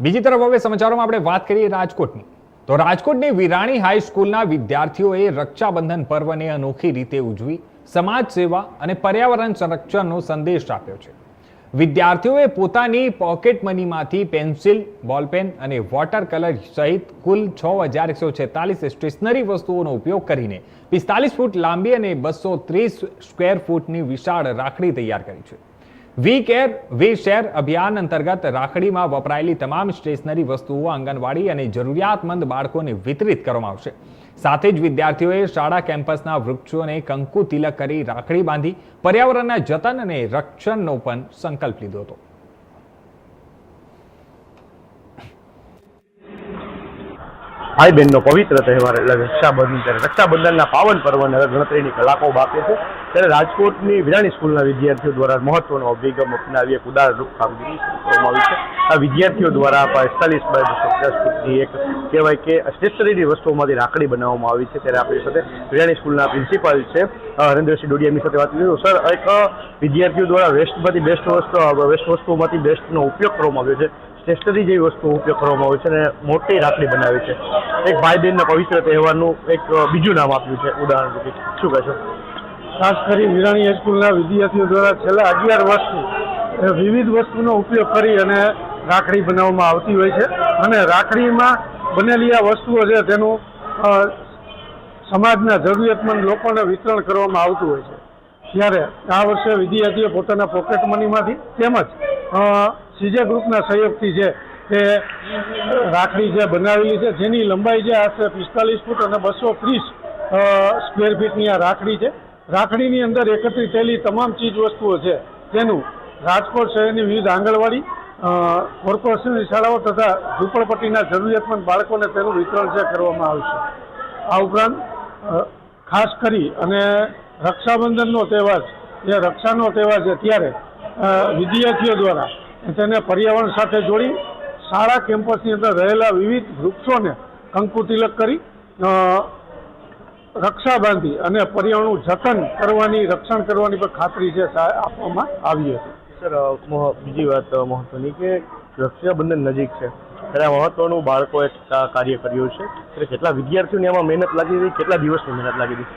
બીજી તરફ હવે સમાચારોમાં આપણે વાત કરીએ રાજકોટની તો રાજકોટની વિરાણી હાઈસ્કૂલના વિદ્યાર્થીઓએ રક્ષાબંધન પર્વને અનોખી રીતે ઉજવી સમાજ સેવા અને પર્યાવરણ સંરક્ષણનો સંદેશ આપ્યો છે। વિદ્યાર્થીઓએ પોતાની પોકેટ મનીમાંથી પેન્સિલ, બોલપેન અને વોટર કલર સહિત કુલ 6146 સ્ટેશનરી વસ્તુઓનો ઉપયોગ કરીને 45 ફૂટ લાંબી અને 230 સ્ક્વેર ફૂટની વિશાળ રાખડી તૈયાર કરી છે। વી કેર વી શેર અભિયાન અંતર્ગત રાખડીમાં વપરાયેલી તમામ સ્ટેશનરી વસ્તુઓ આંગણવાડી અને જરૂરિયાતમંદ બાળકોને વિતરિત કરવામાં આવશે। સાથે જ વિદ્યાર્થીઓએ શાળા કેમ્પસના વૃક્ષોને કંકુ તિલક કરી રાખડી બાંધી પર્યાવરણના જતન અને રક્ષણનો પણ સંકલ્પ લીધો હતો। भाई बहन पवित्र तहेवार એટલે રક્ષાબંધન ત્યારે રક્ષાબંધનના પાવન પર્વને ગણતરીની કલાકો બાકી છે ત્યારે રાજકોટની વિરાણી સ્કૂલના વિદ્યાર્થીઓ દ્વારા મહત્વનો અભિગમ અપનાવી એક ઉદારરૂપ કામગીરી શરૂ કરવામાં આવી છે। આ વિદ્યાર્થીઓ દ્વારા 45 બાય 250 ફૂટની એક કહેવાય કે સ્ટેશનરી વસ્તુઓમાંથી રાખડી બનાવવામાં આવી છે। ત્યારે આપણી સાથે વિરાણી સ્કૂલના પ્રિન્સિપાલ છે હરેન્દ્રસિંહ ડોડિયાની સાથે વાત કરીશું। સર, એક વિદ્યાર્થીઓ દ્વારા વેસ્ટમાંથી બેસ્ટ વસ્તુઓમાંથી બેસ્ટનો ઉપયોગ કરવામાં આવ્યો છે। સ્ટેશનરી જેવી વસ્તુઓ ઉપયોગ કરવામાં આવે છે અને મોટી રાખડી બનાવી છે। એક ભાઈ બહેનના પવિત્ર તહેવારનું એક બીજું નામ આપ્યું છે ઉદાહરણ રૂપે, શું કહેશો? ખાસ કરી વિરાણી હાઈસ્કૂલના વિદ્યાર્થીઓ દ્વારા છેલ્લા 11 વર્ષથી વિવિધ વસ્તુનો ઉપયોગ કરી અને રાખડી બનાવવામાં આવતી હોય છે અને રાખડીમાં બનેલી આ વસ્તુઓ છે તેનું સમાજના જરૂરિયાતમંદ લોકોને વિતરણ કરવામાં આવતું હોય છે। ત્યારે આ વર્ષે વિદ્યાર્થીઓ પોતાના પોકેટ મનીમાંથી તેમજ સીજે ગ્રુપના સહયોગથી છે તે રાખડી જે બનાવેલી છે જેની લંબાઈ છે આશરે 45 ફૂટ અને 230 સ્ક્વેર ફીટની આ રાખડી છે। રાખડીની અંદર એકત્રિત થયેલી તમામ ચીજ વસ્તુઓ છે તેનું રાજકોટ શહેરની વિવિધ આંગણવાડી, કોર્પોરેશનની શાળાઓ તથા ઝૂંપડપટ્ટીના જરૂરિયાતમંદ બાળકોને તેનું વિતરણ છે કરવામાં આવશે। આ ઉપરાંત ખાસ કરી અને રક્ષાબંધનનો તહેવાર જે રક્ષાનો તહેવાર છે ત્યારે વિદ્યાર્થીઓ દ્વારા તેને પર્યાવરણ સાથે જોડી શાળા કેમ્પસની અંદર રહેલા વિવિધ વૃક્ષોને કંકુ તિલક કરી રક્ષા બાંધી અને પર્યાવરણનું જતન કરવાની, રક્ષણ કરવાની પણ ખાતરી છે આપવામાં આવી હતી। સર, બીજી વાત મહત્વની કે રક્ષાબંધન નજીક છે ત્યારે મહત્વનું બાળકોએ કાર્ય કર્યું છે ત્યારે કેટલા વિદ્યાર્થીઓની આમાં મહેનત લાગી હતી, કેટલા દિવસની મહેનત લાગી હતી?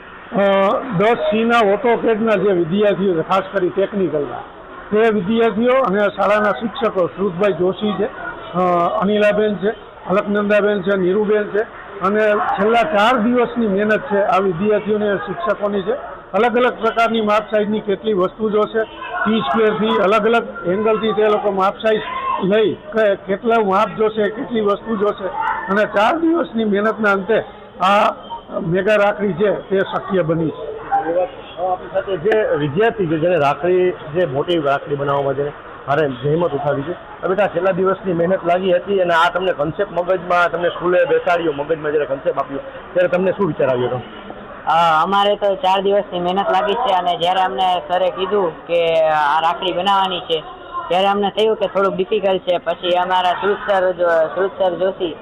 10 સીના ઓટોકેડના જે વિદ્યાર્થીઓ છે ખાસ કરી ટેકનિકલના તે વિદ્યાર્થીઓ અને શાળાના શિક્ષકો શ્રુતભાઈ જોશી છે, અનિલાબેન છે, અલકનંદાબેન છે, નીરુબેન છે અને છેલ્લા 4 દિવસની મહેનત છે આ વિદ્યાર્થીઓને શિક્ષકોની છે। અલગ અલગ પ્રકારની માપ સાઇઝની કેટલી વસ્તુ જોશે, 30 સ્ક્વેરથી અલગ અલગ એંગલથી તે લોકો માપ સાઇઝ લઈ કેટલા માપ જોશે, કેટલી વસ્તુ જોશે અને 4 દિવસની મહેનતના અંતે આ મેગા રાખડી છે તે શક્ય બની છે। આપણી સાથે જે વિદ્યાર્થી છે જેને રાખડી જે મોટી રાખડી બનાવવામાં જેને મારે જહેમત ઉઠાવી છે, બેટા છેલ્લા દિવસની મહેનત લાગી હતી અને આ તમને કન્સેપ્ટ મગજમાં તમને સ્કૂલે બેસાડ્યો, મગજમાં જ્યારે કન્સેપ્ટ આપ્યો ત્યારે તમને શું વિચાર આવ્યો હતો? અમારે તો 4 દિવસની મહેનત લાગી છે અને જ્યારે અમને સરે કીધું કે આ રાખડી બનાવવાની છે ત્યારે અમને થયું કે થોડુંક ડિફિકલ્ટ છે। પછી અમારા શ્રુત સર જોશી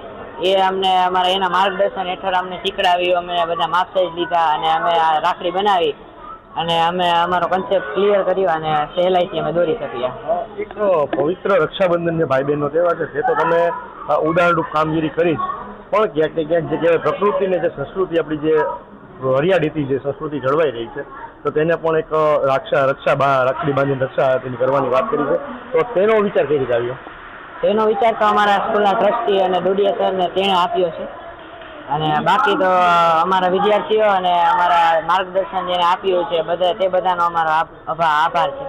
એ અમને એના માર્ગદર્શન હેઠળ અમને શીખડાવ્યું, અમે બધા માપ સાઇઝ લીધા અને અમે આ રાખડી બનાવી અને અમે અમારો કન્સેપ્ટ ક્લિયર કર્યો અને સહેલાઈથી અમે દોરી શક્યા। એક પવિત્ર રક્ષાબંધન જે ભાઈ બહેનનો તહેવાર છે તે તો તમે ઉદાહરણરૂપ કામગીરી કરી જ, પણ ક્યાંક ને ક્યાંક જે કહેવાય પ્રકૃતિને જે સંસ્કૃતિ આપણી જે હરિયાળીથી જે સંસ્કૃતિ જળવાઈ રહી છે તો તેને પણ એક રાખડી બાંધીને રક્ષા તેની કરવાની વાત કરી છે, તો તેનો વિચાર કઈ રીતે આવ્યો? તેનો વિચાર તો અમારા સ્કૂલના ટ્રસ્ટી અને ડોડિયા સરને તેણે આપ્યો છે અને બાકી તો અમારા વિદ્યાર્થીઓ અને અમારા માર્ગદર્શન જેને આપ્યું છે તે બધાનો અમારો આભાર છે।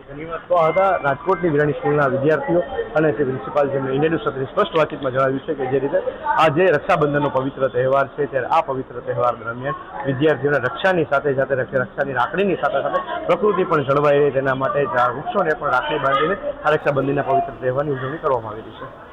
ધન્યવાદ। તો હતા રાજકોટની વિરાણી સ્કૂલના વિદ્યાર્થીઓ અને તે પ્રિન્સિપાલ જેમણે ઇન્ડિયન સાથે સ્પષ્ટ વાતચીતમાં જણાવ્યું છે કે જે રીતે આ જે રક્ષાબંધનનો પવિત્ર તહેવાર છે ત્યારે આ પવિત્ર તહેવાર દરમિયાન વિદ્યાર્થીઓને રક્ષાની સાથે સાથે રક્ષાની રાખડીની સાથે સાથે પ્રકૃતિ પણ જળવાઈ રહે તેના માટે વૃક્ષોને પણ રાખડી બાંધીને આ રક્ષાબંધનના પવિત્ર તહેવારની ઉજવણી કરવામાં આવી રહી છે।